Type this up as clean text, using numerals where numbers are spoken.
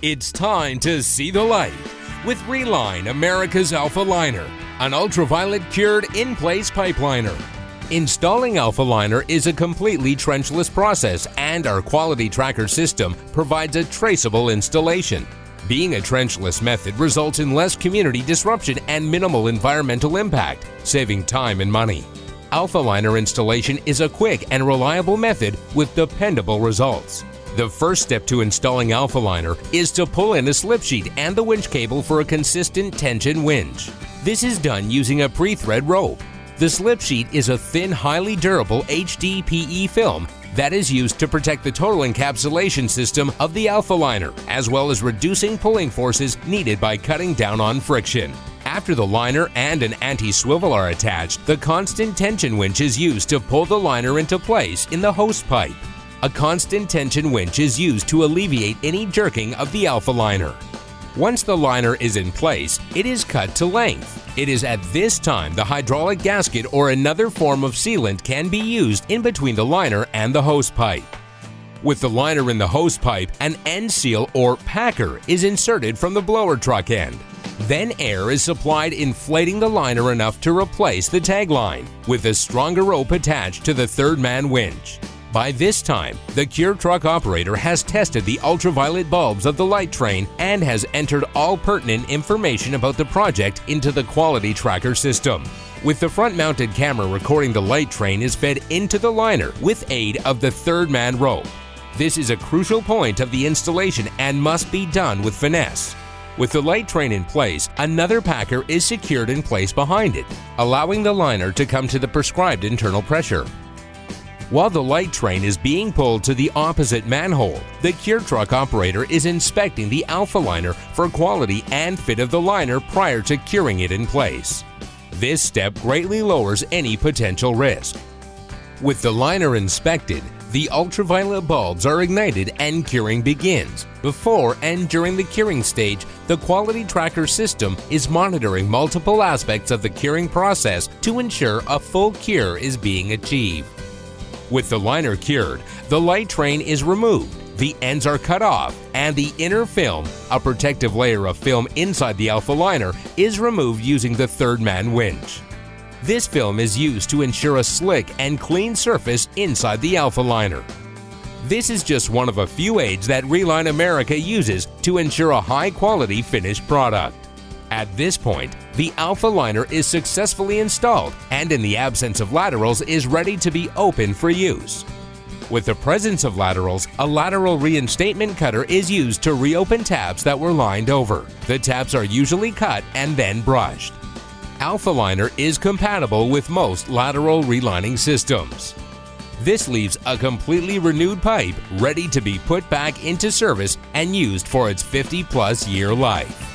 It's time to see the light with Reline America's Alpha Liner, an ultraviolet cured in-place pipe liner. Installing Alpha Liner is a completely trenchless process, and our quality tracker system provides a traceable installation. Being a trenchless method results in less community disruption and minimal environmental impact, saving time and money. Alpha Liner installation is a quick and reliable method with dependable results. The first step to installing Alpha Liner is to pull in a slip sheet and the winch cable for a consistent tension winch. This is done using a pre-thread rope. The slip sheet is a thin, highly durable HDPE film that is used to protect the total encapsulation system of the Alpha Liner, as well as reducing pulling forces needed by cutting down on friction. After the liner and an anti-swivel are attached, the constant tension winch is used to pull the liner into place in the hose pipe. A constant tension winch is used to alleviate any jerking of the Alpha Liner. Once the liner is in place, it is cut to length. It is at this time the hydraulic gasket or another form of sealant can be used in between the liner and the hose pipe. With the liner in the hose pipe, an end seal or packer is inserted from the blower truck end. Then air is supplied, inflating the liner enough to replace the tagline, with a stronger rope attached to the third-man winch. By this time, the cure truck operator has tested the ultraviolet bulbs of the light train and has entered all pertinent information about the project into the quality tracker system. With the front-mounted camera recording, the light train is fed into the liner with aid of the third-man rope. This is a crucial point of the installation and must be done with finesse. With the light train in place, another packer is secured in place behind it, allowing the liner to come to the prescribed internal pressure. While the light train is being pulled to the opposite manhole, the cure truck operator is inspecting the Alpha Liner for quality and fit of the liner prior to curing it in place. This step greatly lowers any potential risk. With the liner inspected, the ultraviolet bulbs are ignited and curing begins. Before and during the curing stage, the quality tracker system is monitoring multiple aspects of the curing process to ensure a full cure is being achieved. With the liner cured, the light train is removed, the ends are cut off, and the inner film, a protective layer of film inside the Alpha Liner, is removed using the third-man winch. This film is used to ensure a slick and clean surface inside the Alpha Liner. This is just one of a few aids that Reline America uses to ensure a high-quality finished product. At this point, the Alpha Liner is successfully installed and, in the absence of laterals, is ready to be open for use. With the presence of laterals, a lateral reinstatement cutter is used to reopen tabs that were lined over. The tabs are usually cut and then brushed. Alpha Liner is compatible with most lateral relining systems. This leaves a completely renewed pipe ready to be put back into service and used for its 50-plus year life.